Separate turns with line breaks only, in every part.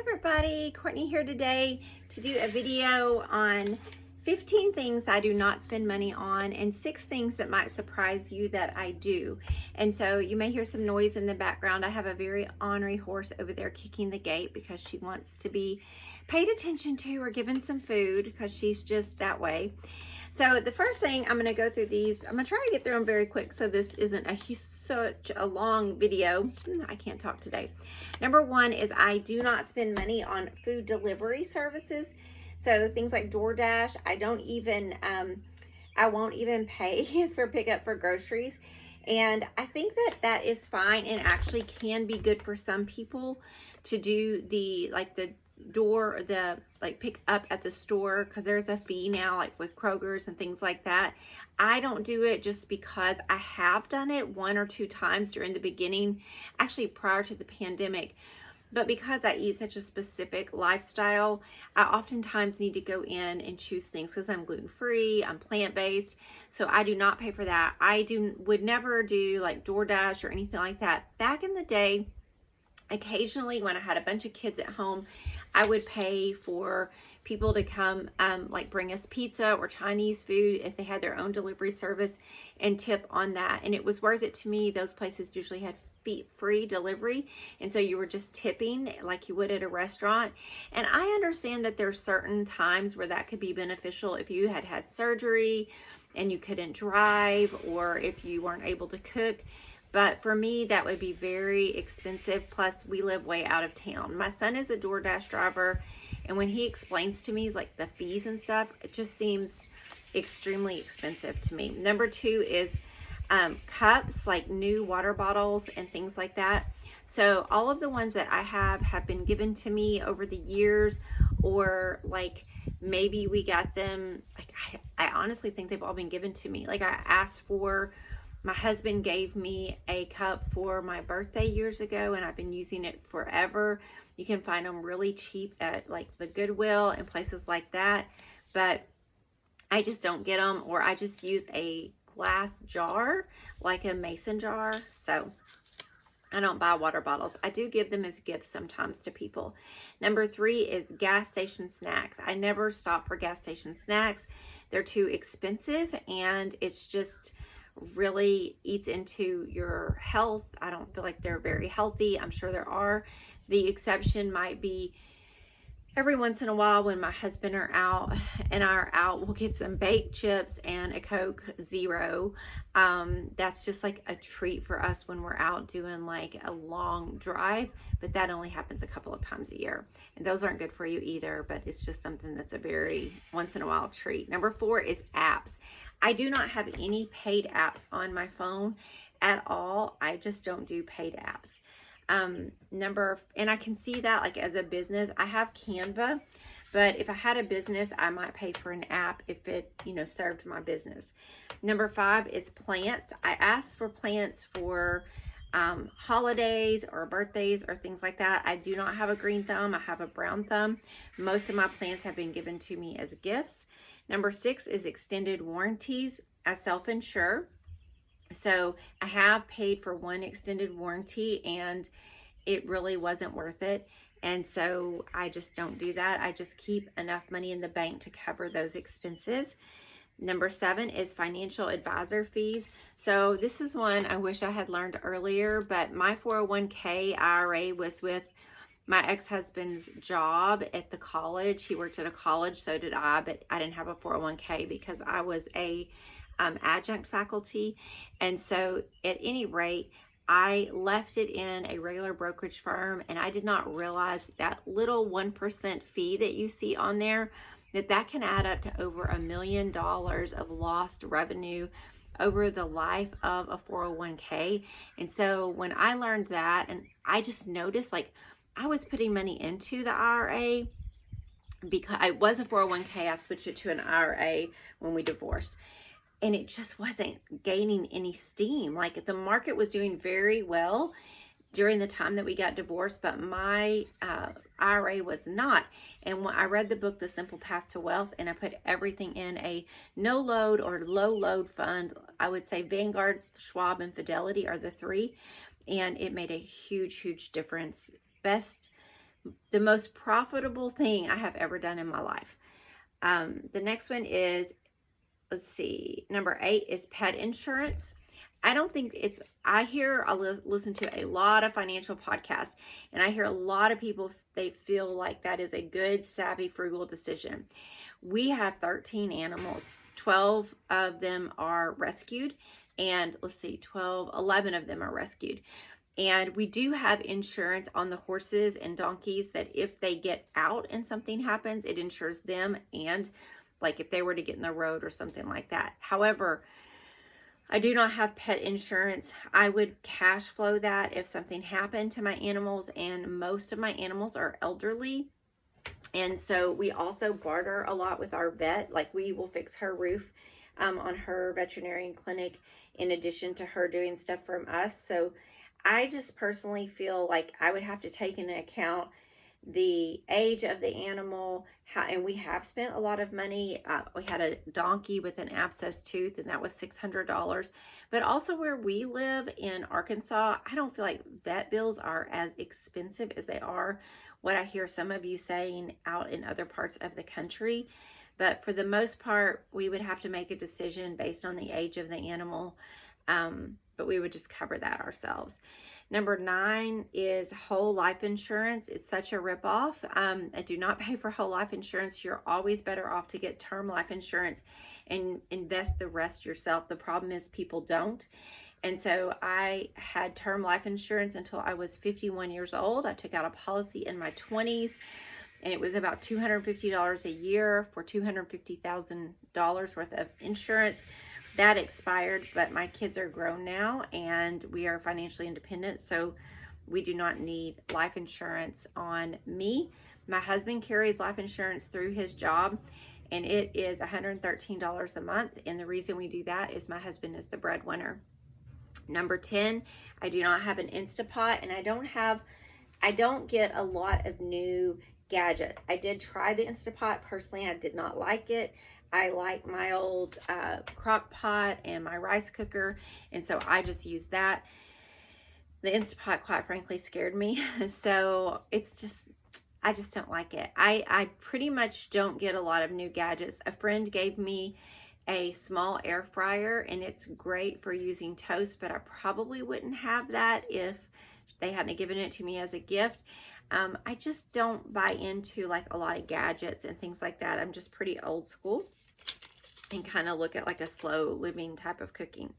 everybody, Courtney here today to do a video on 15 things I do not spend money on and 6 things that might surprise you that I do. And so you may hear some noise in the background. I have a very ornery horse over there kicking the gate because she wants to be paid attention to or given some food because she's just that way. So the first thing, I'm going to go through these. I'm going to try to get through them very quick so this isn't such a long video. I can't talk today. Number one is I do not spend money on food delivery services. So things like DoorDash, I won't even pay for pickup for groceries. And I think that that is fine and actually can be good for some people to do the pick up at the store, because there's a fee now, like with Kroger's and things like that. I don't do it just because I have done it 1 or 2 times during the beginning, actually prior to the pandemic. But because I eat such a specific lifestyle, I oftentimes need to go in and choose things because I'm gluten-free, I'm plant-based, so I do not pay for that. Would never do like DoorDash or anything like that. Back in the day, occasionally when I had a bunch of kids at home, I would pay for people to come like bring us pizza or Chinese food if they had their own delivery service and tip on that. And it was worth it to me. Those places usually had free delivery, and so you were just tipping like you would at a restaurant. And I understand that there's certain times where that could be beneficial if you had had surgery and you couldn't drive, or if you weren't able to cook. But for me, that would be very expensive. Plus, we live way out of town. My son is a DoorDash driver, and when he explains to me like the fees and stuff, it just seems extremely expensive to me. Number 2 is cups, like new water bottles and things like that. So all of the ones that I have been given to me over the years, or like maybe we got them, like I honestly think they've all been given to me. Like I asked for, my husband gave me a cup for my birthday years ago, and I've been using it forever. You can find them really cheap at like the Goodwill and places like that, but I just don't get them, or I just use a glass jar, like a mason jar. So I don't buy water bottles. I do give them as gifts sometimes to people. Number 3 is gas station snacks. I never stop for gas station snacks. They're too expensive, and it's just really eats into your health. I don't feel like they're very healthy. I'm sure there are. The exception might be every once in a while when my husband and I are out, we'll get some baked chips and a Coke Zero. That's just like a treat for us when we're out doing like a long drive, but that only happens a couple of times a year. And those aren't good for you either, but it's just something that's a very once in a while treat. Number 4 is apps. I do not have any paid apps on my phone at all. I just don't do paid apps. And I can see that like as a business, I have Canva, but if I had a business, I might pay for an app if it, served my business. Number 5 is plants. I ask for plants for holidays or birthdays or things like that. I do not have a green thumb. I have a brown thumb. Most of my plants have been given to me as gifts. Number 6 is extended warranties. I self-insure. So I have paid for one extended warranty, and it really wasn't worth it. And so I just don't do that. I just keep enough money in the bank to cover those expenses. Number 7 is financial advisor fees. So this is one I wish I had learned earlier, but my 401k IRA was with my ex-husband's job at the college. He worked at a college, so did I, but I didn't have a 401k because I was a adjunct faculty. And so at any rate, I left it in a regular brokerage firm, and I did not realize that little 1% fee that you see on there, that can add up to over $1 million of lost revenue over the life of a 401k. And so when I learned that, and I just noticed like I was putting money into the IRA because I was a 401k. I switched it to an IRA when we divorced, and it just wasn't gaining any steam. Like the market was doing very well during the time that we got divorced, but my IRA was not. And when I read the book, The Simple Path to Wealth, and I put everything in a no load or low load fund, I would say Vanguard, Schwab, and Fidelity are the 3. And it made a huge, huge difference. Best The most profitable thing I have ever done in my life. The next one is, let's see, number 8 is pet insurance. I don't think it's, I listen to a lot of financial podcasts, and I hear a lot of people, they feel like that is a good, savvy, frugal decision. We have 13 animals. 12 of them are rescued, and let's see, 12, 11 of them are rescued. And we do have insurance on the horses and donkeys that if they get out and something happens, it insures them, and like if they were to get in the road or something like that. However, I do not have pet insurance. I would cash flow that if something happened to my animals, and most of my animals are elderly. And so we also barter a lot with our vet. Like we will fix her roof on her veterinarian clinic in addition to her doing stuff from us. So I just personally feel like I would have to take into account the age of the animal, and we have spent a lot of money. We had a donkey with an abscessed tooth, and that was $600. But also where we live in Arkansas, I don't feel like vet bills are as expensive as they are what I hear some of you saying out in other parts of the country. But for the most part, we would have to make a decision based on the age of the animal, but we would just cover that ourselves. Number 9 is whole life insurance. It's such a ripoff. I do not pay for whole life insurance. You're always better off to get term life insurance and invest the rest yourself. The problem is people don't. And so I had term life insurance until I was 51 years old. I took out a policy in my 20s, and it was about $250 a year for $250,000 worth of insurance. That expired, but my kids are grown now and we are financially independent, so we do not need life insurance on me. My husband carries life insurance through his job, and it is $113 a month, and the reason we do that is my husband is the breadwinner. Number 10, I do not have an Instapot, and I don't get a lot of new gadgets. I did try the Instapot. Personally, I did not like it. I like my old crock pot and my rice cooker, and so I just use that. The Instapot, quite frankly, scared me. So it's just, I just don't like it. I pretty much don't get a lot of new gadgets. A friend gave me a small air fryer, and it's great for using toast, but I probably wouldn't have that if they hadn't given it to me as a gift. I just don't buy into like a lot of gadgets and things like that. I'm just pretty old school and kind of look at like a slow living type of cooking.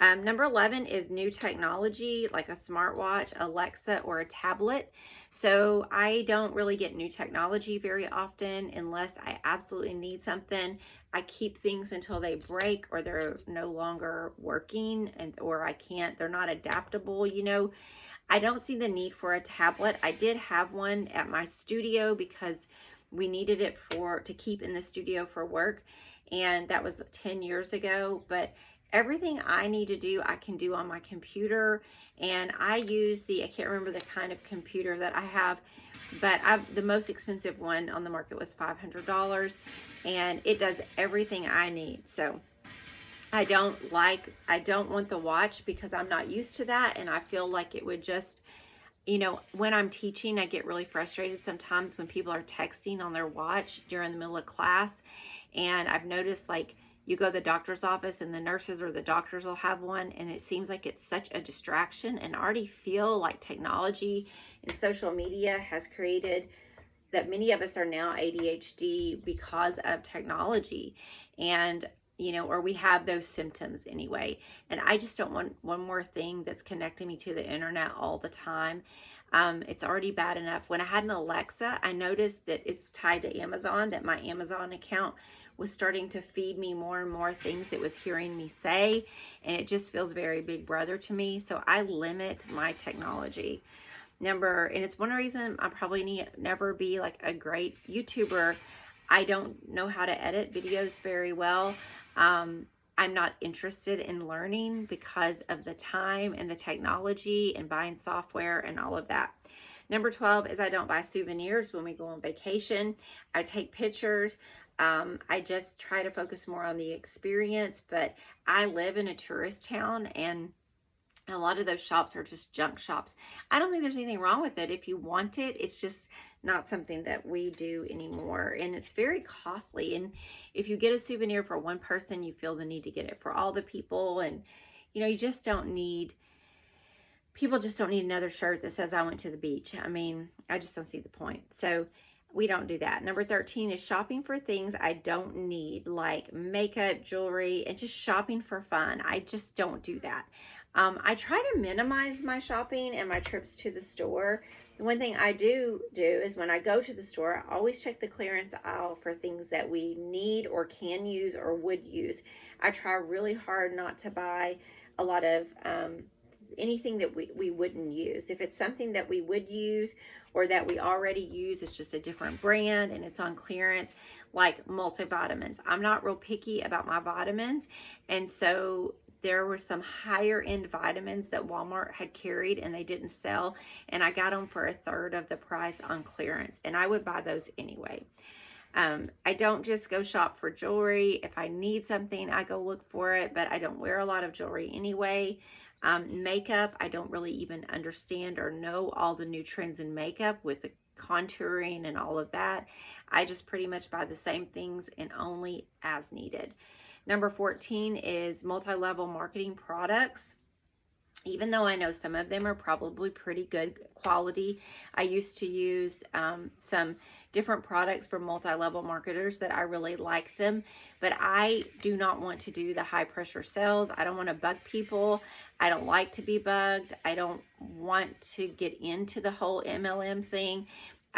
Number 11 is new technology, like a smartwatch, Alexa, or a tablet. So I don't really get new technology very often unless I absolutely need something. I keep things until they break or they're no longer working, or they're not adaptable, I don't see the need for a tablet. I did have one at my studio because we needed it to keep in the studio for work, and that was 10 years ago. But everything I need to do, I can do on my computer, and I can't remember the kind of computer that I have, but the most expensive one on the market was $500, and it does everything I need. So I don't want the watch because I'm not used to that, and I feel like it would just, when I'm teaching, I get really frustrated sometimes when people are texting on their watch during the middle of class. And I've noticed, like, you go to the doctor's office and the nurses or the doctors will have one, and it seems like it's such a distraction. And I already feel like technology and social media has created that many of us are now ADHD because of technology, and or we have those symptoms anyway. And I just don't want one more thing that's connecting me to the internet all the time. It's already bad enough. When I had an Alexa, I noticed that it's tied to Amazon, that my Amazon account was starting to feed me more and more things it was hearing me say, and it just feels very Big Brother to me. So I limit my technology. And it's one reason I probably never be like a great YouTuber. I don't know how to edit videos very well. I'm not interested in learning because of the time and the technology and buying software and all of that. Number 12 is I don't buy souvenirs when we go on vacation. I take pictures. I just try to focus more on the experience, but I live in a tourist town, and A lot of those shops are just junk shops. I don't think there's anything wrong with it. If you want it, it's just not something that we do anymore. And it's very costly. And if you get a souvenir for one person, you feel the need to get it for all the people. And, you know, you just don't need, people just don't need another shirt that says I went to the beach. I mean, I just don't see the point. So we don't do that. Number 13 is shopping for things I don't need, like makeup, jewelry, and just shopping for fun. I just don't do that. I try to minimize my shopping and my trips to the store. The one thing I do is when I go to the store, I always check the clearance aisle for things that we need or can use or would use. I try really hard not to buy a lot of anything that we wouldn't use. If it's something that we would use or that we already use, it's just a different brand and it's on clearance, like multivitamins. I'm not real picky about my vitamins, and so there were some higher end vitamins that Walmart had carried and they didn't sell, and I got them for a third of the price on clearance, and I would buy those anyway. I don't just go shop for jewelry. If I need something, I go look for it, but I don't wear a lot of jewelry anyway. Makeup, I don't really even understand or know all the new trends in makeup with the contouring and all of that. I just pretty much buy the same things and only as needed. Number 14 is multi-level marketing products. Even though I know some of them are probably pretty good quality, I used to use some different products from multi-level marketers that I really like them, but I do not want to do the high pressure sales. I don't want to bug people. I don't like to be bugged. I don't want to get into the whole MLM thing.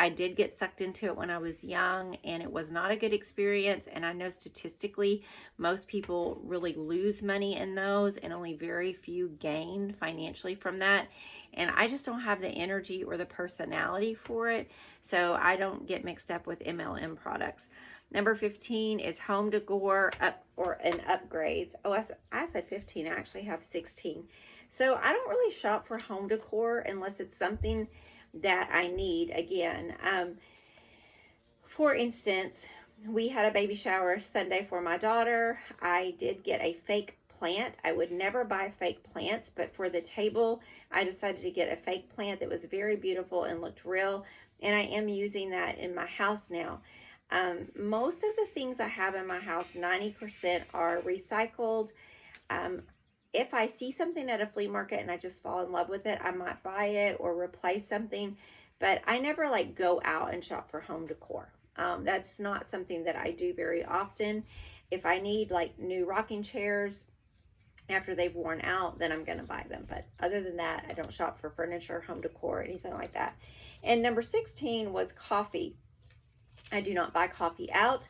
I did get sucked into it when I was young, and it was not a good experience. And I know statistically, most people really lose money in those, and only very few gain financially from that. And I just don't have the energy or the personality for it, so I don't get mixed up with MLM products. Number 15 is home decor and upgrades. Oh, I said 15. I actually have 16. So I don't really shop for home decor unless it's something that I need. Again, for instance, we had a baby shower Sunday for my daughter. I did get a fake plant. I would never buy fake plants, but for the table, I decided to get a fake plant that was very beautiful and looked real, and I am using that in my house now. Most of the things I have in my house, 90% are recycled. If I see something at a flea market and I just fall in love with it, I might buy it or replace something, but I never like go out and shop for home decor. That's not something that I do very often. If I need like new rocking chairs after they've worn out, then I'm going to buy them. But other than that, I don't shop for furniture, home decor, anything like that. And number 16 was coffee. I do not buy coffee out.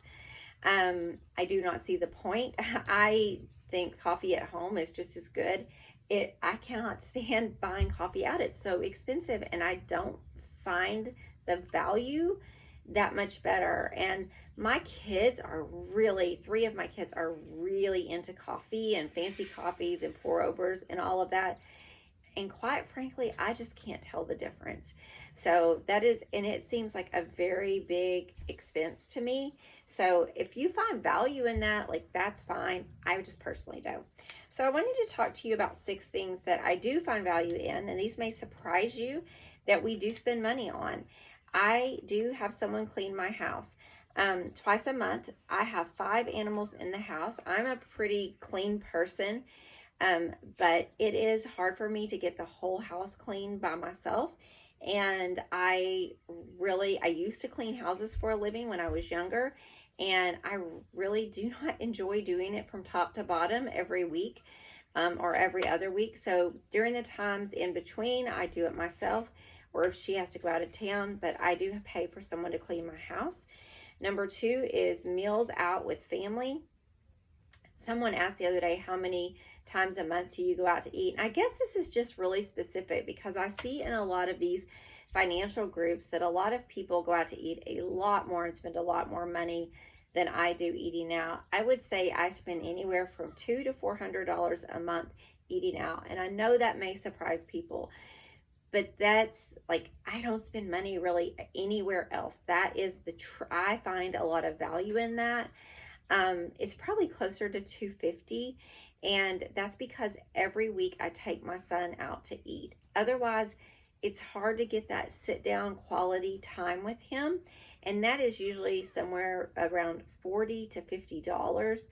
I do not see the point. I think coffee at home is just as good. I cannot stand buying coffee out. It's so expensive, and I don't find the value that much better. And my kids are really, 3 of my kids are really into coffee and fancy coffees and pour overs and all of that. And quite frankly, I just can't tell the difference. So that is, and it seems like a very big expense to me. So if you find value in that, like that's fine. I just personally don't. So I wanted to talk to you about 6 things that I do find value in, and these may surprise you that we do spend money on. I do have someone clean my house twice a month. I have 5 animals in the house. I'm a pretty clean person. But it is hard for me to get the whole house clean by myself. And I used to clean houses for a living when I was younger, and I really do not enjoy doing it from top to bottom every week, or every other week. So during the times in between, I do it myself, or if she has to go out of town, but I do pay for someone to clean my house. Number 2 is meals out with family. Someone asked the other day, how many times a month do you go out to eat? And I guess this is just really specific because I see in a lot of these financial groups that a lot of people go out to eat a lot more and spend a lot more money than I do eating out. I would say I spend anywhere from $200 to $400 a month eating out. And I know that may surprise people, but that's like, I don't spend money really anywhere else. That is I find a lot of value in that. It's probably closer to $250. And that's because every week I take my son out to eat. Otherwise, it's hard to get that sit down quality time with him. And that is usually somewhere around $40 to $50.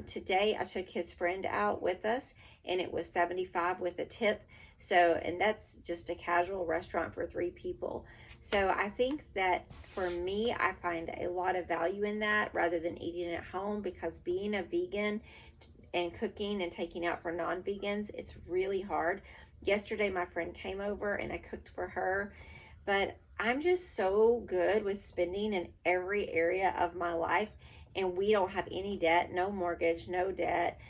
Today I took his friend out with us and it was 75 with a tip. So, and that's just a casual restaurant for 3 people. So I think that for me, I find a lot of value in that rather than eating at home, because being a vegan and cooking and taking out for non-vegans, it's really hard. Yesterday my friend came over and I cooked for her, but I'm just so good with spending in every area of my life, and we don't have any debt, no mortgage, no debt.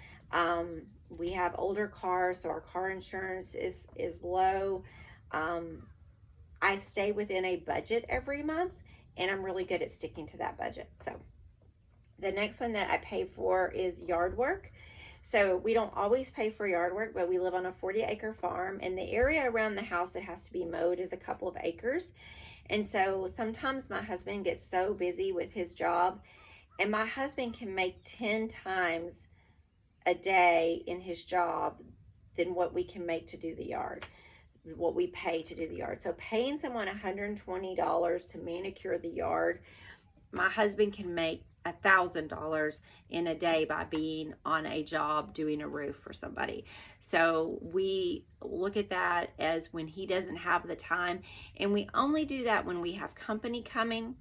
We have older cars, so our car insurance is low. I stay within a budget every month, and I'm really good at sticking to that budget. So the next one that I pay for is yard work. So we don't always pay for yard work, but we live on a 40-acre farm, and the area around the house that has to be mowed is a couple of acres. And so sometimes my husband gets so busy with his job, and my husband can make 10 times a day in his job than what we can make to do the yard, what we pay to do the yard. So paying someone $120 to manicure the yard, my husband can make $1,000 in a day by being on a job doing a roof for somebody. So we look at that as when he doesn't have the time, and we only do that when we have company coming,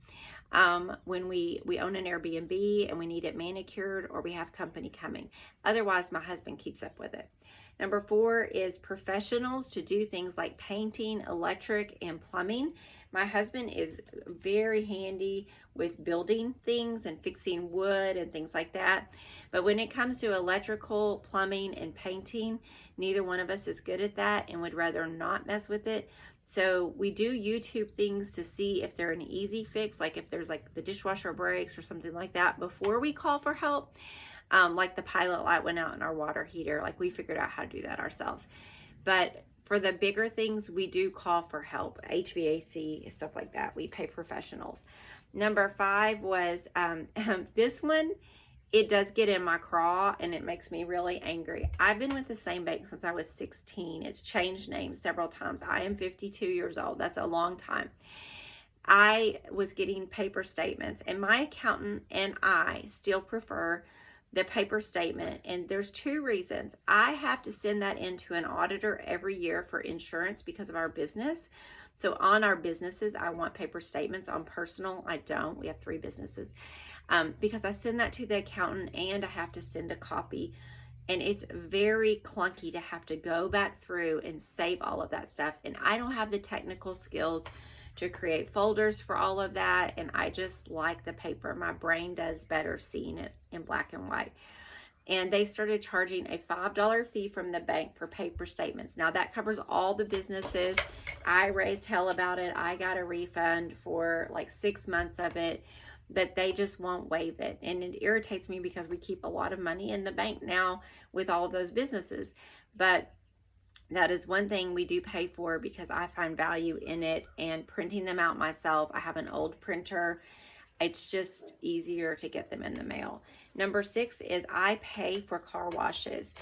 when we own an Airbnb and we need it manicured, or we have company coming. Otherwise, my husband keeps up with it. Number 4 is professionals to do things like painting, electric, and plumbing. My husband is very handy with building things and fixing wood and things like that. But when it comes to electrical, plumbing, and painting, neither one of us is good at that and would rather not mess with it. So we do YouTube things to see if they're an easy fix, like if there's like the dishwasher breaks or something like that, before we call for help. Like the pilot light went out in our water heater. Like we figured out how to do that ourselves. But for the bigger things, we do call for help, HVAC, stuff like that. We pay professionals. Number 5 was this one. It does get in my craw and it makes me really angry. I've been with the same bank since I was 16. It's changed names several times. I am 52 years old. That's a long time. I was getting paper statements, and my accountant and I still prefer the paper statement, and there's 2 reasons. I have to send that into an auditor every year for insurance because of our business. So on our businesses, I want paper statements. On personal, I don't. We have 3 businesses. Because I send that to the accountant and I have to send a copy, and it's very clunky to have to go back through and save all of that stuff, and I don't have the technical skills to create folders for all of that, and I just like the paper. My brain does better seeing it in black and white. And they started charging a $5 fee from the bank for paper statements. Now that covers all the businesses. I raised hell about it. I got a refund for like 6 months of it, but they just won't waive it. And it irritates me because we keep a lot of money in the bank now with all of those businesses. But that is one thing we do pay for because I find value in it, and printing them out myself. I have an old printer. It's just easier to get them in the mail. Number 6 is I pay for car washes.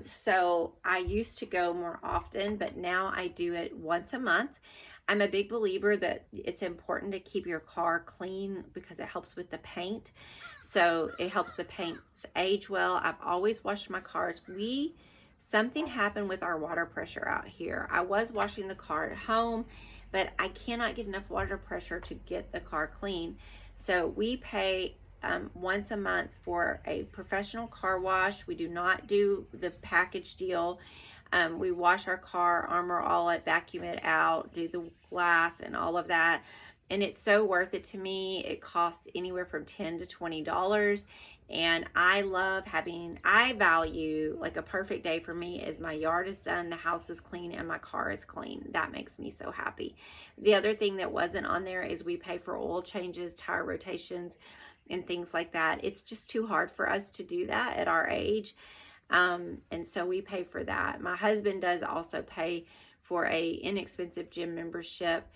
So I used to go more often, but now I do it once a month. I'm a big believer that it's important to keep your car clean because it helps with the paint. So it helps the paint age well. I've always washed my cars. Something happened with our water pressure out here. I was washing the car at home, but I cannot get enough water pressure to get the car clean. So we pay once a month for a professional car wash. We do not do the package deal. We wash our car, armor all it, vacuum it out, do the glass and all of that. And it's so worth it to me. It costs anywhere from $10 to $20. And I value, like a perfect day for me is my yard is done, the house is clean, and my car is clean. That makes me so happy. The other thing that wasn't on there is we pay for oil changes, tire rotations, and things like that. It's just too hard for us to do that at our age. And so we pay for that. My husband does also pay for a inexpensive gym membership.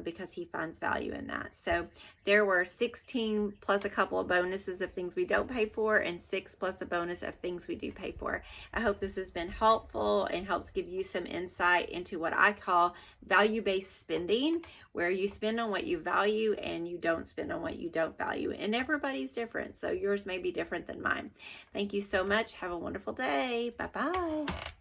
because he finds value in that. So there were 16 plus a couple of bonuses of things we don't pay for, and 6 plus a bonus of things we do pay for. I hope this has been helpful and helps give you some insight into what I call value-based spending, where you spend on what you value and you don't spend on what you don't value. And everybody's different, so yours may be different than mine. Thank you so much. Have a wonderful day. Bye-bye.